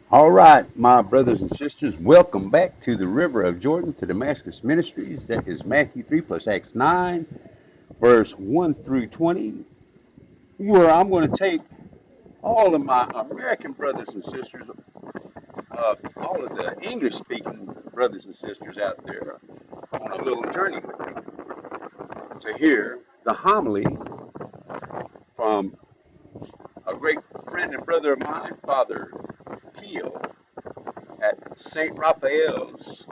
All right, my brothers and sisters, welcome back to the River of Jordan to Damascus Ministries. That is Matthew 3 plus Acts 9, verse 1 through 20, where I'm going to take all of my American brothers and sisters, all of the English speaking brothers and sisters out there on a little journey with me to hear the homily from a great friend and brother of mine, Father Pio, at St. Raphael's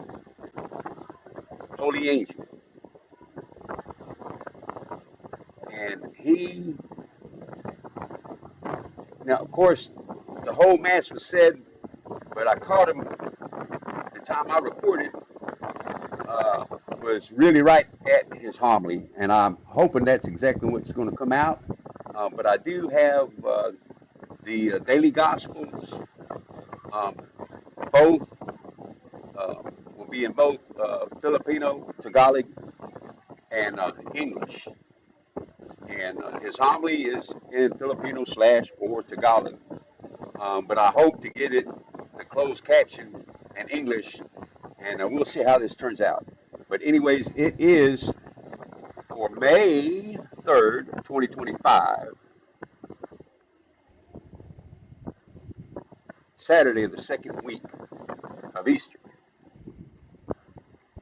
Holy Angel. And now of course, the whole mass was said, but I caught him the time I recorded, uh, was really right at his homily, and I'm hoping that's exactly what's going to come out. But I do have the daily gospels, um, both uh, will be in both Filipino, Tagalog, and English. And his homily is in Filipino slash or Tagalog. But I hope to get it the closed caption in English, and we'll see how this turns out. But anyways, it is for May 3rd, 2025, Saturday of the second week of Easter,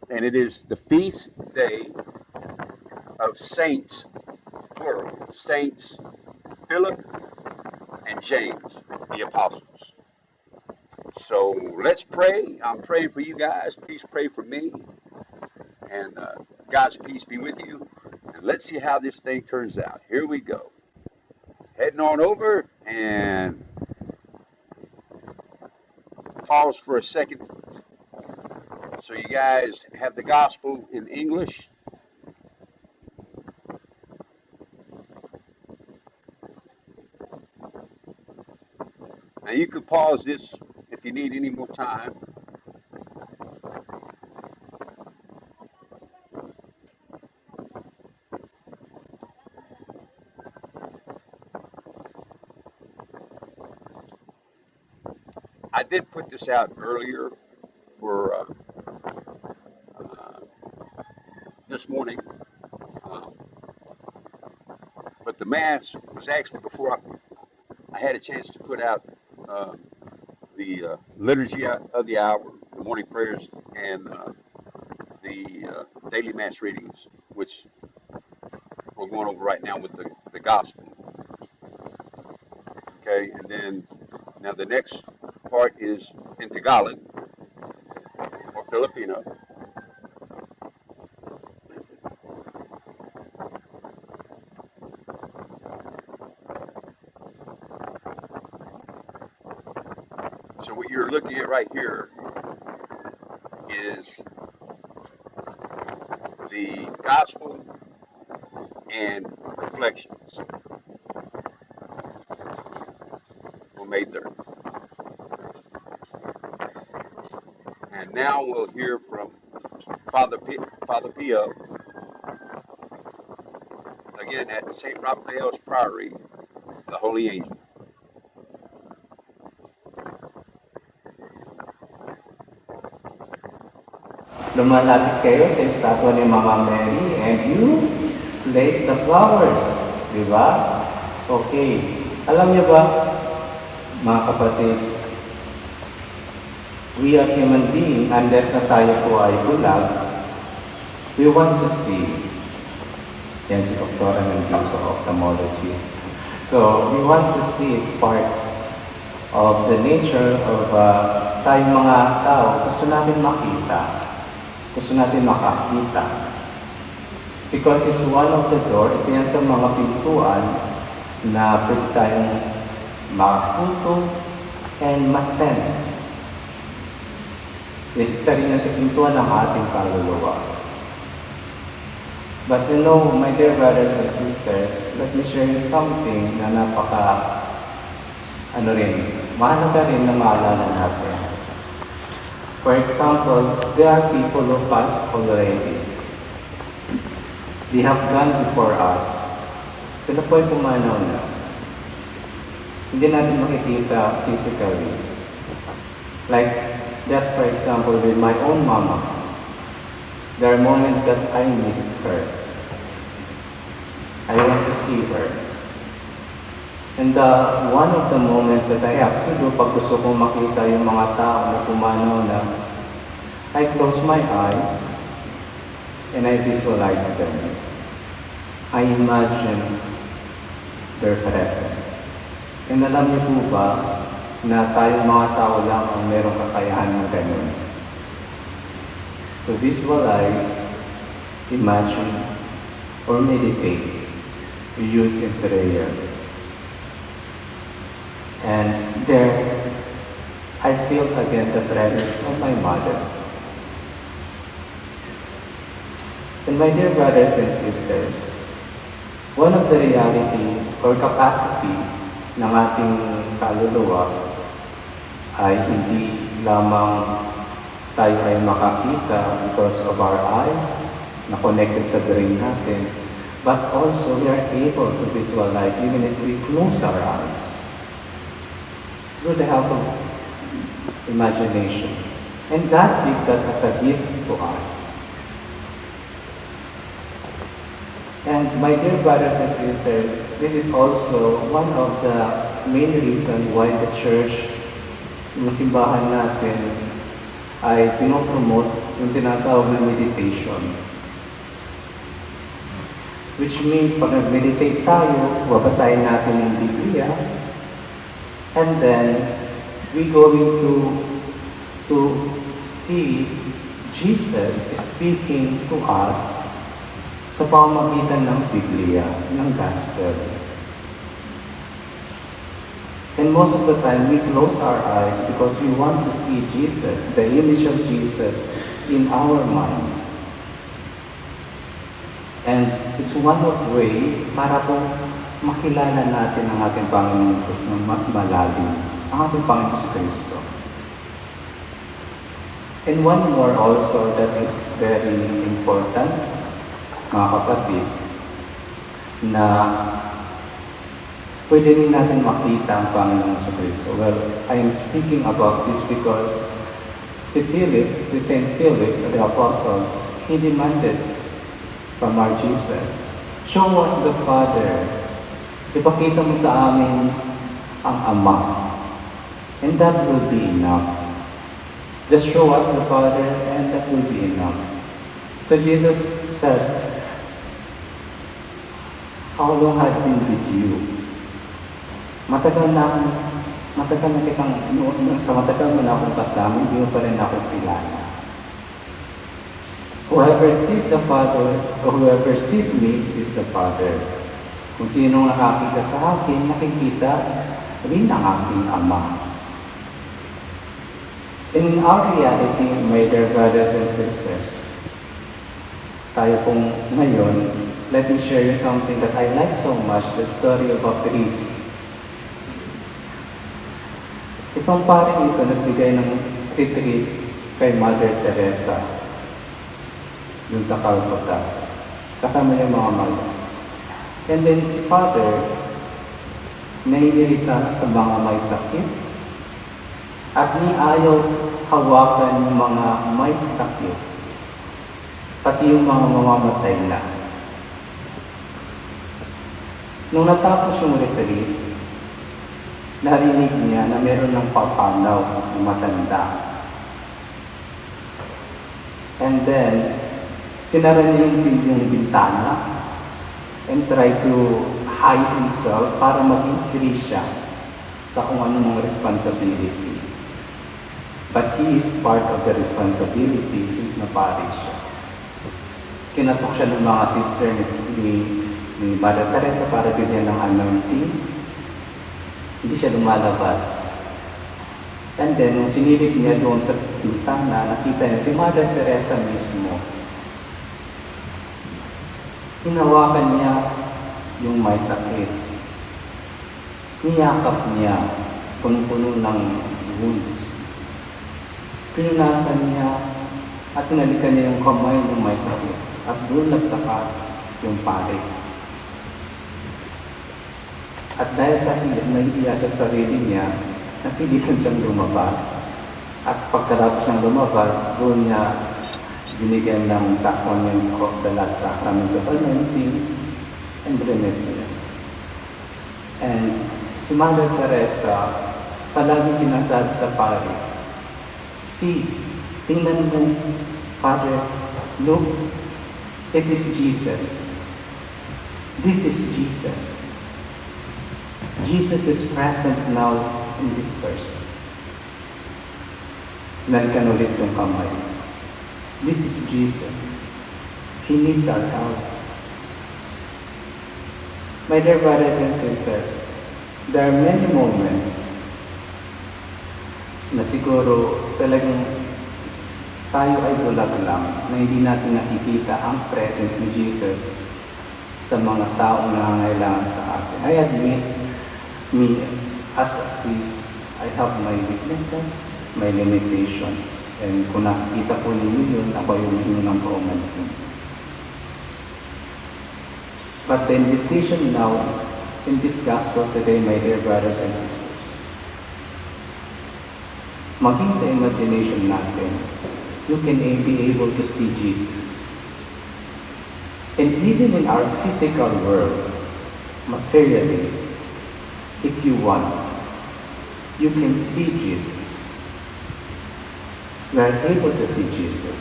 and it is the feast day of Saints, plural, Saints Philip and James, the apostles. So let's pray. I'm praying for you guys. Please pray for me. And God's peace be with you. And let's see how this thing turns out. Here we go. Heading on over and pause for a second so you guys have the gospel in English. Now you could pause this if you need any more time. I did put this out earlier for uh, this morning, uh, but the mass was actually before I had a chance to put out uh, the liturgy of the hour, the morning prayers, and the daily mass readings, which we're going over right now with the gospel. Okay, and then now the next part is in Tagalog or Filipino. So what you're looking at right here is the gospel and reflections on May 3rd. And now we'll hear from Father Pio again at St. Raphael's Priory, the Holy Angel. Lumalapit kayo sa estatwa ni Mama Mary and you place the flowers. Di ba? Okay. Alam niyo ba, mga kapatid, we as human being, unless na tayo po ay bulag, we want to see. Yan si Doktora nandito, ophthalmologist. So, we want to see is part of the nature of tayong mga tao. Gusto natin makita. Gusto natin makakita. Because it's one of the doors, yan sa mga pintuan na pwede tayong makaputo and ma-sense. Isa rin yan sa pintuan ng ating kaluluwa. But you know, my dear brothers and sisters, let me share you something na mahalaga rin na maalala natin. For example, there are people who passed already. They have gone before us. Sila po ay pumanaw na. Hindi natin makikita physically. Like, just for example, with my own mama, there are moments that I missed her. I want to see her. And one of the moments that I have to do pag gusto kong makita yung mga tao na pumanaw na, I close my eyes and I visualize them. I imagine their presence. And alam niyo po ba na tayong mga tao lang ang merong kakayahan ng ganun? To visualize, imagine, or meditate, we use in prayer. And there, I feel again the presence of my mother. And my dear brothers and sisters, one of the reality or capacity ng ating kaluluwa ay hindi lamang tayo ay makakita because of our eyes na connected sa brain natin, but also we are able to visualize even if we close our eyes through the help of imagination. And God gave that as a gift to us. And my dear brothers and sisters, this is also one of the main reasons why the church, yung simbahan natin, ay pinopromote yung tinatawag na meditation. Which means, pag nag-meditate tayo, babasahin natin yung Biblia, and then we going to see Jesus speaking to us sa pamamagitan ng Biblia, ng Gospel. And most of the time, we close our eyes because we want to see Jesus, the image of Jesus, in our mind. And it's one of the way para po makilala natin ang ating Panginoon Diyos ng mas malalim, ang ating Panginoon si Kristo. And one more also that is very important, mga kapatid, na pwede rin natin makita ang Panginoon sa Kristo. Well, I am speaking about this because si Philip, si Saint Philip, the apostles, he demanded from our Jesus, show us the Father. Ipakita mo sa amin ang Ama. And that will be enough. Just show us the Father and that will be enough. So Jesus said, how long have I been with you? Matagal mo na akong kasama, hindi mo pa rin ako kilala. Whoever sees the Father, or whoever sees me, sees the Father. Kung sinong nakakita sa akin, nakikita rin ang aking Ama. In our reality, my dear brothers and sisters, tayo pong ngayon, let me share you something that I like so much, the story of a priest. Itong paring ito nagbigay ng retreat kay Mother Teresa dun sa Calcutta. Kasama yung mga mother. And then si Father, naiirita sa mga may sakit at ni ayaw hawakan yung mga may sakit, pati yung mga mamamatay na. Nung natapos yung retreat, narinig niya na meron ng papanaw ng matanda. And then, sinara niya yung bintana and try to hide himself para maging free siya sa kung anong responsibility. But he is part of the responsibility since napari siya. Kinatok siya ng mga sister ni Mother Teresa para bigyan ng anointing. Hindi siya lumalabas. And then, nung sinilip niya doon sa bintana, nakita niya si Mother Teresa mismo. Hinawakan niya yung may sakit. Niyakap niya, punong-puno ng wounds. Pinunasan niya at tinalikan niya yung kamay ng may sakit. At doon nagtaka yung pare. At dahil sa hiya, nahihiya sa sarili niya, napilitan siyang lumabas. At pagkatapos niyang lumabas, doon niya binigyan ng sacrament of the last sacrament of anointing and remission. And si Mother Teresa, palagi sinasabi sa pari, see, tingnan mo, Father, look, it is Jesus. This is Jesus. Jesus is present now in this person. Nalikan ulit yung kamay. This is Jesus. He needs our help. My dear brothers and sisters, there are many moments na siguro talagang tayo ay bulag lang na hindi natin nakikita ang presence ni Jesus sa mga taong nangangailangan sa atin. I admit, me as a priest, I have my weaknesses, my limitation. And kung nakikita po ninyo yun, ako yung hingi ng paumanhin. But the invitation now in this gospel today, my dear brothers and sisters, maging sa imagination natin, you can be able to see Jesus. And even in our physical world, materially, if you want, you can see Jesus. We are able to see Jesus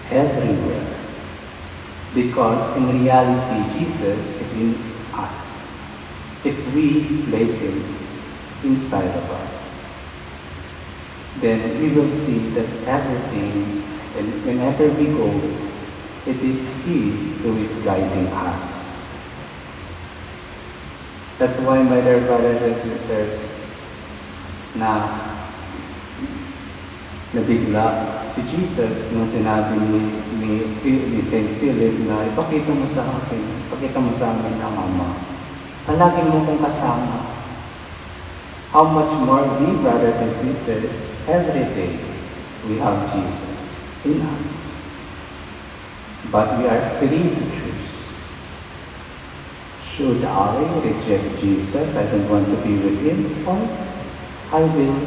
everywhere because in reality, Jesus is in us if we place Him inside of us. Then we will see that everything, and whenever we go, it is He who is guiding us. That's why, my dear brothers and sisters, nabigla si Jesus nung sinabi ni St. Philip na ipakita mo sa amin ang Ama. Palagi mo kong kasama. How much more we, brothers and sisters, every day we have Jesus in us. But we are free to choose. Should I reject Jesus, I don't want to be with Him, or I will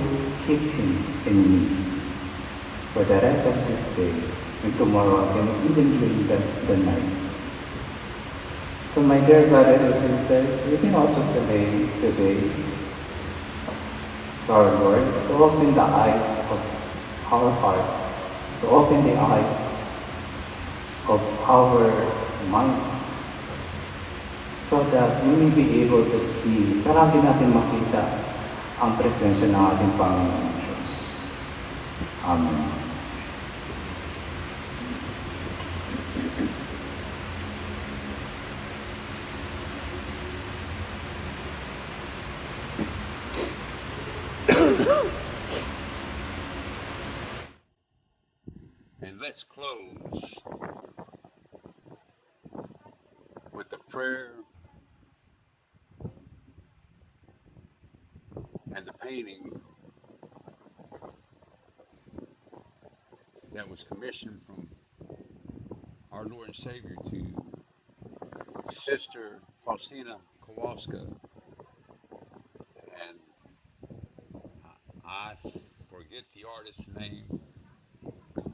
keep Him in me for the rest of this day and tomorrow and even during the night. So my dear brothers and sisters, we can also pray today to our Lord to open the eyes of our heart, to open the eyes of our mind, so that we may be able to see, parati natin makita ang presensya ng ating Panginoon Diyos. Amen. And let's close with the prayer and the painting that was commissioned from our Lord and Savior to Sister Faustina Kowalska. And I forget the artist's name,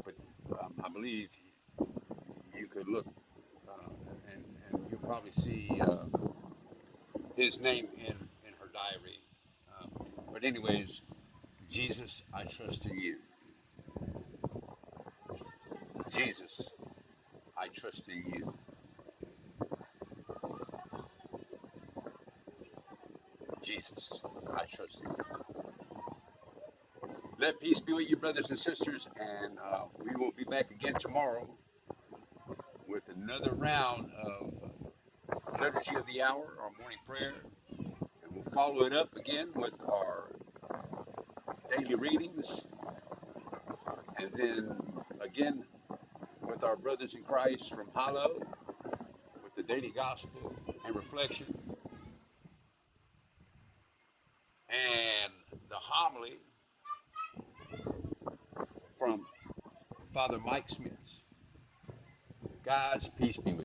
but I believe you could look and you'll probably see his name in her diary. But anyways, Jesus, I trust in you. Jesus, I trust in you. Jesus, I trust in you. Let peace be with you, brothers and sisters, and we will be back again tomorrow with another round of Liturgy of the Hour, our morning prayer, and we'll follow it up again with our daily readings, and then again with our brothers in Christ from Halo, with the daily gospel and reflection, and the homily from Father Mike Smith. Guys, peace be with you.